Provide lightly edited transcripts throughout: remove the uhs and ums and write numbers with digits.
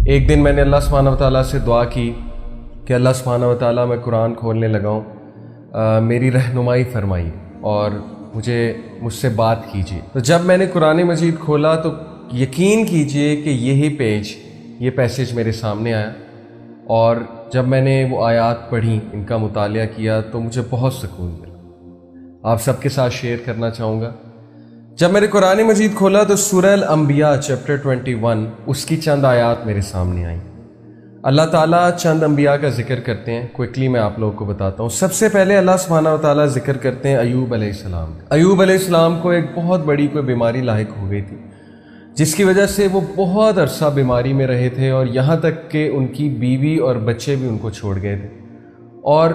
ایک دن میں نے اللہ سبحانہ و تعالیٰ سے دعا کی کہ اللہ سبحانہ و تعالیٰ میں قرآن کھولنے لگا ہوں، میری رہنمائی فرمائیے اور مجھ سے بات کیجیے۔ تو جب میں نے قرآن مجید کھولا تو یقین کیجیے کہ یہی یہ پیسیج میرے سامنے آیا، اور جب میں نے وہ آیات پڑھی، ان کا مطالعہ کیا تو مجھے بہت سکون ملا۔ آپ سب کے ساتھ شیئر کرنا چاہوں گا۔ جب میں نے قرآن مجید کھولا تو سورہ الانبیاء چیپٹر 21 اس کی چند آیات میرے سامنے آئیں۔ اللہ تعالیٰ چند انبیاء کا ذکر کرتے ہیں، کوئکلی میں آپ لوگوں کو بتاتا ہوں۔ سب سے پہلے اللہ سبحانہ و تعالیٰ ذکر کرتے ہیں ایوب علیہ السلام۔ ایوب علیہ السلام کو ایک بہت بڑی کوئی بیماری لاحق ہو گئی تھی، جس کی وجہ سے وہ بہت عرصہ بیماری میں رہے تھے، اور یہاں تک کہ ان کی بیوی اور بچے بھی ان کو چھوڑ گئے تھے، اور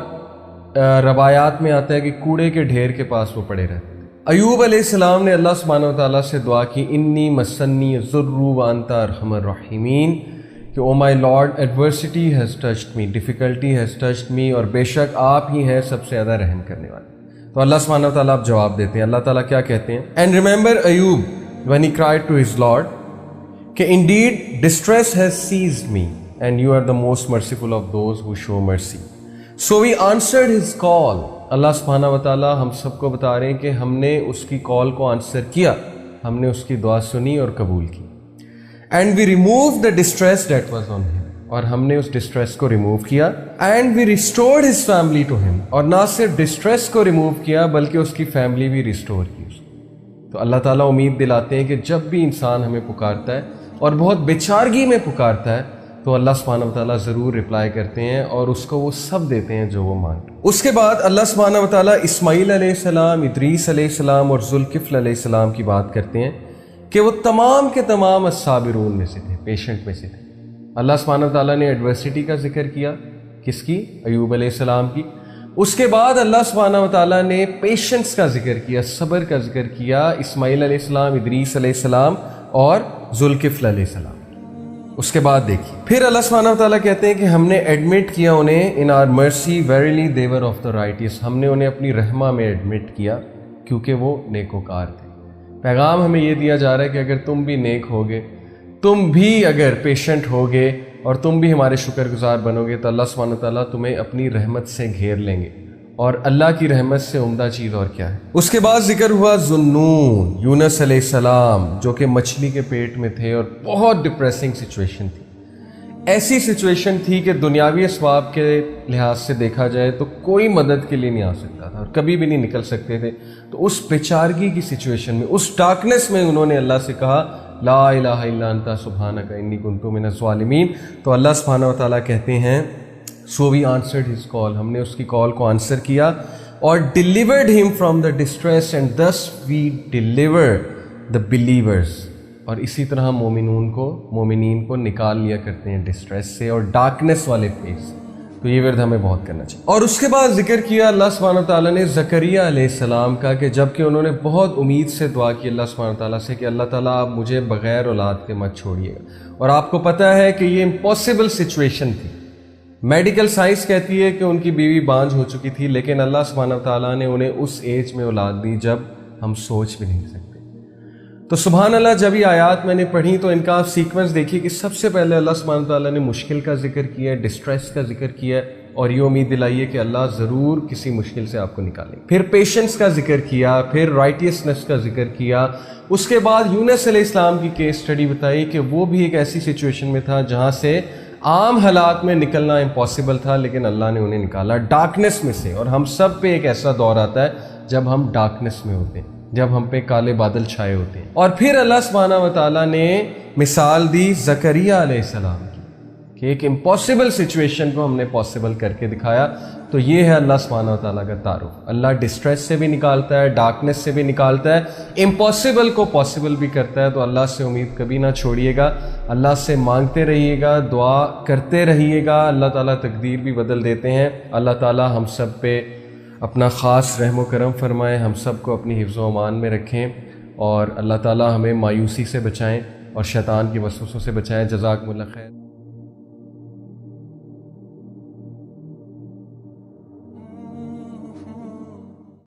روایات میں آتا ہے کہ کوڑے کے ڈھیر کے پاس وہ پڑے رہتے تھے۔ ایوب علیہ السلام نے اللہ سبحانہ و تعالیٰ سے دعا کی، انی مسنی الضر وانت ارحم الراحمین، کہ O my lord adversity has touched me, difficulty has touched me, اور بے شک آپ ہی ہیں سب سے زیادہ رحم کرنے والے۔ تو اللہ سبحانہ و تعالیٰ آپ جواب دیتے ہیں۔ اللہ تعالیٰ کیا کہتے ہیں؟ And remember Ayub when he cried to his Lord کہ indeed distress has seized me and you are the most merciful of those who show mercy, so we answered his call۔ اللہ سبحانہ و تعالیٰ ہم سب کو بتا رہے ہیں کہ ہم نے اس کی کال کو آنسر کیا، ہم نے اس کی دعا سنی اور قبول کی۔ And we remove the distress that was on him, اور ہم نے اس ڈسٹریس کو ریموو کیا۔ And we restored his family to him, اور نہ صرف ڈسٹریس کو ریموو کیا بلکہ اس کی فیملی بھی ریسٹور کی۔ تو اللہ تعالیٰ امید دلاتے ہیں کہ جب بھی انسان ہمیں پکارتا ہے اور بہت بیچارگی میں پکارتا ہے تو اللہ سبحانہ و تعالیٰ ضرور رپلائی کرتے ہیں اور اس کو وہ سب دیتے ہیں جو وہ مانگتا ہے۔ اس کے بعد اللہ سبحانہ و تعالیٰ اسماعیل علیہ السلام، ادریس علیہ السلام اور ذوالکفل علیہ السلام کی بات کرتے ہیں کہ وہ تمام کے تمام الصابرون میں سے تھے، پیشنٹ میں سے تھے۔ اللہ سبحانہ و تعالیٰ نے ایڈورسٹی کا ذکر کیا، کس کی؟ ایوب علیہ السلام کی۔ اس کے بعد اللہ سبحانہ و تعالیٰ نے پیشنس کا ذکر کیا، صبر کا ذکر کیا، اسماعیل علیہ السلام، ادریس علیہ السلام اور ذوالکفل علیہ السلام۔ اس کے بعد دیکھیے پھر اللہ سبحانہ و تعالیٰ کہتے ہیں کہ ہم نے ایڈمٹ کیا انہیں ان آر مرسی verily they were of the رائٹیس، ہم نے انہیں اپنی رحمہ میں ایڈمٹ کیا کیونکہ وہ نیکوکار تھے۔ پیغام ہمیں یہ دیا جا رہا ہے کہ اگر تم بھی نیک ہوگے، تم بھی اگر پیشنٹ ہوگے اور تم بھی ہمارے شکر گزار بنو گے تو اللہ سبحانہ و تعالیٰ تمہیں اپنی رحمت سے گھیر لیں گے، اور اللہ کی رحمت سے عمدہ چیز اور کیا ہے؟ اس کے بعد ذکر ہوا ذُنُّون، یونس علیہ السلام، جو کہ مچھلی کے پیٹ میں تھے اور بہت ڈپریسنگ سچویشن تھی۔ ایسی سچویشن تھی کہ دنیاوی اسباب کے لحاظ سے دیکھا جائے تو کوئی مدد کے لیے نہیں آ سکتا تھا اور کبھی بھی نہیں نکل سکتے تھے۔ تو اس بیچارگی کی سچویشن میں، اس ڈارکنیس میں انہوں نے اللہ سے کہا لا الہ الا انت سبحانک انی کنت من الظالمین۔ تو اللہ سبحانہ و تعالیٰ کہتے ہیں سو وی آنسرڈ ہز کال، ہم نے اس کی کال کو آنسر کیا اور delivered him from the distress and this we deliver the believers, اور اسی طرح ہم مومنین کو نکال لیا کرتے ہیں ڈسٹریس سے اور ڈارکنیس والے فیس۔ تو یہ ورد ہمیں بہت کرنا چاہیے۔ اور اس کے بعد ذکر کیا اللہ سبحانہ و تعالیٰ نے زکریہ علیہ السلام کا کہ جب کہ انہوں نے بہت امید سے دعا کی اللہ سبحانہ و تعالیٰ سے کہ اللہ تعالیٰ آپ مجھے بغیر اولاد کے مت چھوڑیے گا، اور آپ کو پتہ ہے کہ یہ امپاسبل سچویشن تھی۔ میڈیکل سائنس کہتی ہے کہ ان کی بیوی بانجھ ہو چکی تھی، لیکن اللہ سبحانہ و تعالیٰ نے انہیں اس ایج میں اولاد دی جب ہم سوچ بھی نہیں سکتے۔ تو سبحان اللہ، جب یہ آیات میں نے پڑھی تو ان کا آپ سیکوینس دیکھیے کہ سب سے پہلے اللہ سبحانہ و تعالیٰ نے مشکل کا ذکر کیا ہے، ڈسٹریس کا ذکر کیا ہے، اور یہ امید دلائیے کہ اللہ ضرور کسی مشکل سے آپ کو نکالیں۔ پھر پیشنس کا ذکر کیا، پھر رائٹیسنس کا ذکر کیا۔ اس کے بعد یونس علیہ السلام کی کیس سٹڈی بتائی کہ وہ بھی ایک ایسی سچویشن میں تھا جہاں سے عام حالات میں نکلنا امپاسبل تھا، لیکن اللہ نے انہیں نکالا ڈارکنیس میں سے۔ اور ہم سب پہ ایک ایسا دور آتا ہے جب ہم ڈارکنیس میں ہوتے ہیں، جب ہم پہ کالے بادل چھائے ہوتے ہیں۔ اور پھر اللہ سبحانہ و تعالیٰ نے مثال دی زکریہ علیہ السلام کی کہ ایک امپاسبل سچویشن کو ہم نے پاسبل کر کے دکھایا۔ تو یہ ہے اللہ سبحانہ و تعالیٰ کا تعارف۔ اللہ ڈسٹریس سے بھی نکالتا ہے، ڈارکنیس سے بھی نکالتا ہے، امپاسبل کو پاسبل بھی کرتا ہے۔ تو اللہ سے امید کبھی نہ چھوڑیے گا، اللہ سے مانگتے رہیے گا، دعا کرتے رہیے گا، اللہ تعالیٰ تقدیر بھی بدل دیتے ہیں۔ اللہ تعالیٰ ہم سب پہ اپنا خاص رحم و کرم فرمائے، ہم سب کو اپنی حفظ و امان میں رکھیں، اور اللہ تعالیٰ ہمیں مایوسی سے بچائیں اور شیطان کی وسوسوں سے بچائیں۔ جزاکم اللہ خیر۔